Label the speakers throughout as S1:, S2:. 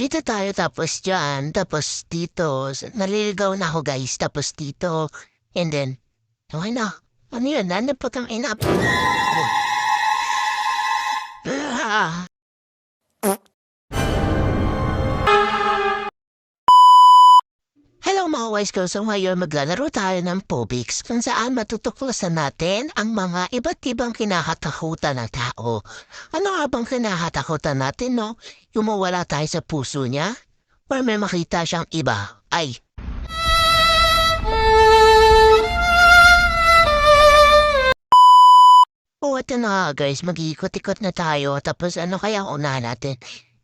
S1: dito tayo tapos dyan, tapos dito. Naliligaw na ako guys, tapos dito. And then, okay na. Ano yun? Ano po kang inap? Hello mga wise girls, so ngayon maglalaro tayo ng Pobix kung saan matutuklasan natin ang mga iba't ibang kinakatakutan ng tao. Ano nga bang kinakatakutan natin, no? Yung mawala tayo sa puso niya? Or may makita siyang iba? Ay! O ito na guys, mag-iikot-ikot na tayo tapos ano kaya unahan natin?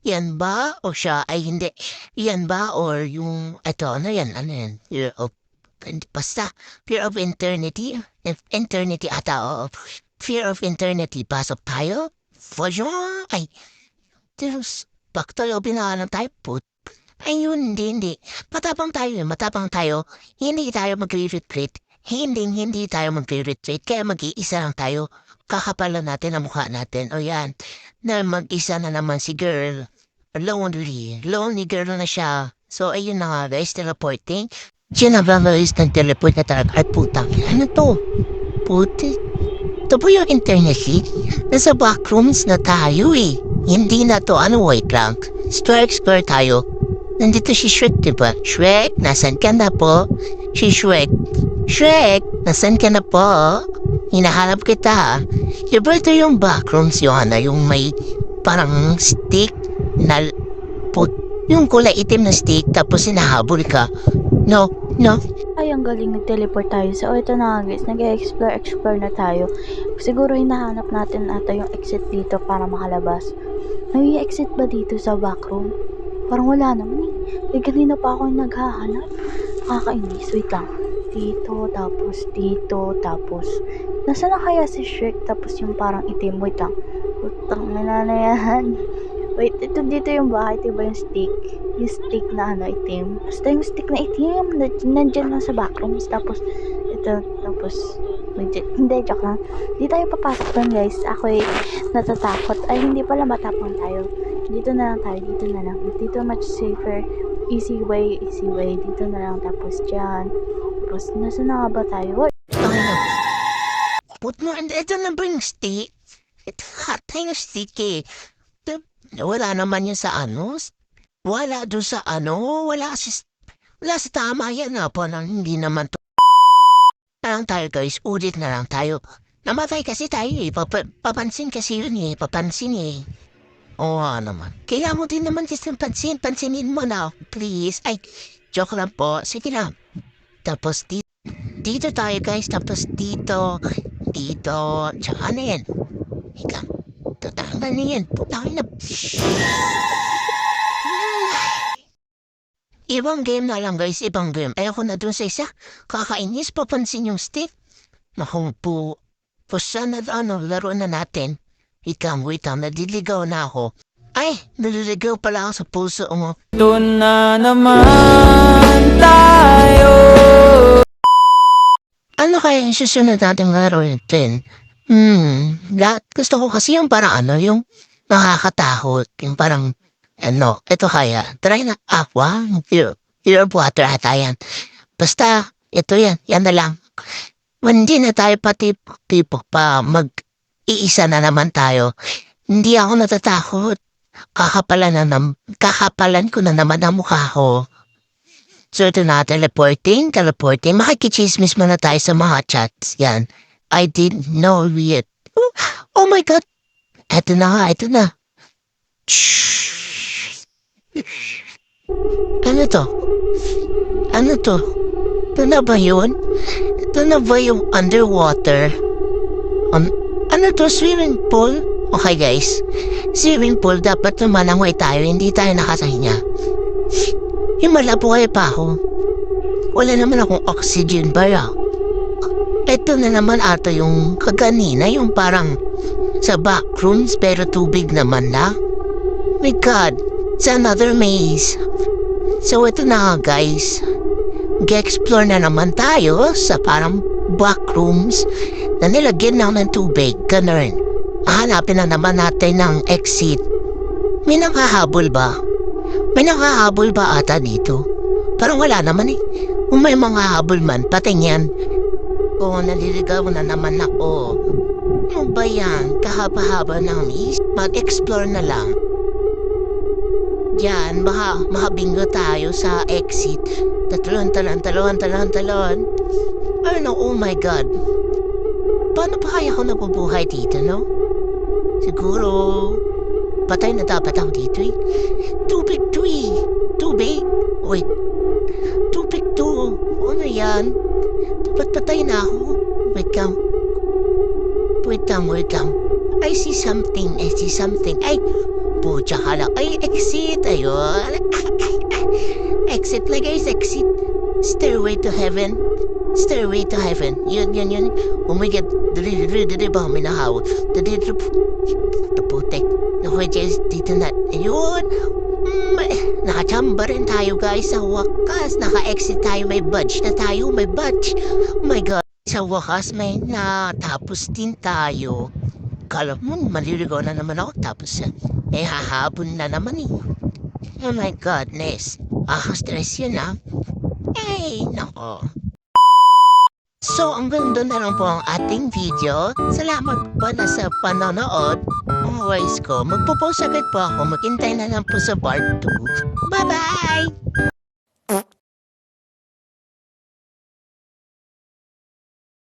S1: Yan ba o siya ay hindi? Yan ba or yung ano yan? Fear of, basta, fear of eternity? Eternity ata, oo. Fear of eternity, pasok tayo? For sure, ay, Diyos, bak tayo, binahanap tayo, put. Ayun, hindi. Matapang tayo. Hindi tayo mag-retreat. Hindi tayo mag-retreat, kaya mag-iisa lang tayo. Kakapalan natin ang mukha natin. O yan, na mag-isa na naman si girl. Lonely girl na siya. So, ayun na nga guys, teleporting. Diyan na ba guys, nag-teleport na talaga. Ay, putang, ano to? Puti. Ito po yung internet lead. Nasa backrooms na tayo eh. Hindi na to, wait lang. Explore tayo. Nandito si Shrek, diba? Shrek, nasan ka na po? Si Shrek. Shrek, nasan ka na po? Hinahanap kita. Diba ito yung backrooms, Johanna? Yung may parang stick na yung kulay itim na stick tapos hinahabol ka. No.
S2: Ay, ang galing, nag-teleport tayo. So, ito na nga guys, nag-explore na tayo. Siguro hinahanap natin ata yung exit dito para makalabas. May exit ba dito sa backroom? Parang wala naman eh. Kanina pa ako yung naghahanap. Kakainis, wait lang. Dito, tapos nasa na kaya si Shrek? Tapos yung parang itim, wait lang. Utang na yan. Wait, ito dito yung bahay, diba yung stick? Yung stick na itim. Basta yung stick na itim, nandyan lang sa backrooms. Tapos, hindi, joke lang. Di tayo papasok doon guys. Ako'y natatakot. Ay, hindi pala, matapang tayo. Dito na lang. Dito much safer. Easy way. Dito na lang, tapos dyan. Tapos, nasa na nga ba tayo?
S1: Okay na. Put mo, ito na ba yung stick? Ito hata yung stick eh. Wala naman yan sa wala doon sa wala sa tama yan parang hindi naman to. Na lang tayo guys, ulit na lang tayo. Namatay kasi tayo eh, papansin kasi yun eh, Oo naman. Kaya mo din naman kasi pansinin mo na, please. Ay, joke lang po, sige na. Tapos dito tayo guys, tapos dito, tsaka ano yan? Ika, tatanggal na yan, putangin na. Ibang game na lang guys, ibang game. Ayoko na dun sa isa. Kakainis, papansin yung stick. Naku po. Pusa na laro na natin. Wait lang, naliligaw na ako. Ay, naliligaw pala ako sa puso mo.
S3: Doon na naman tayo.
S1: Ano kaya yung susunod natin laruin? Gusto ko kasi yung parang yung nakakatakot. Yung parang, ito kaya. Try na, fear of water ata yan. Basta, ito yan na lang. Hindi na tayo tipo pa mag-iisa na naman tayo. Hindi ako natatakot. Kakapalan ko na naman ang mukha ko. So ito na, teleporting. Makikichismis mo na tayo sa mga chats. Yan. I didn't know it. Oh my God. Ito na. Ano to? Ito na ba yun? Ito na ba yung underwater? Ano to? Swimming pool? Okay guys. Swimming pool, dapat lumalangoy tayo. Hindi tayo nakasahinya. Yung malabo kayo pa ako. Wala naman akong oxygen bara. Ito na naman ata yung kaganina. Yung parang sa backrooms pero tubig naman na. My God. It's another maze. So ito na guys. Mag-explore na naman tayo sa parang backrooms na nilagyan lang ng tubig. Ganun. Hanapin na naman natin ng exit. May nakahabol ba? May nakahabol ba ata dito? Parang wala naman eh. Kung may mga habol man, patay yan. Oo, naliligaw na naman ako. Ano ba yan? Kahaba-haba ng miss? Mag-explore na lang. Diyan, makabingo tayo sa exit. Talon. Ano, oh my God. Paano pa kaya ako nabubuhay dito, no? Siguro, patay na dapat ako dito eh. Tubig to eh. Tubig? Wait. Tubig to. Ano yan? Dapat patay na ako. Wait lang. I see something. Ay, pucha ka lang. Ay, exit. Ayun. Exit lang guys, exit. Stairway to heaven. Yun. Oh my God. Dali ba? May nahaw. Dali. Putek. Naku, dito na. Ayun. Nakachamba rin tayo guys sa wakas. Naka-exit tayo. May badge na tayo. Oh my God. Sa wakas may natapos din tayo. Kala mo, maliligaw na naman ako. Tapos, hahabol na naman eh. Oh my goodness. Stress yun ah. Nako. So, hanggang doon na lang po ang ating video. Salamat po na sa panonood. Always ko, magpo-post agad po ako. Maghintay na lang po sa part 2. Bye-bye!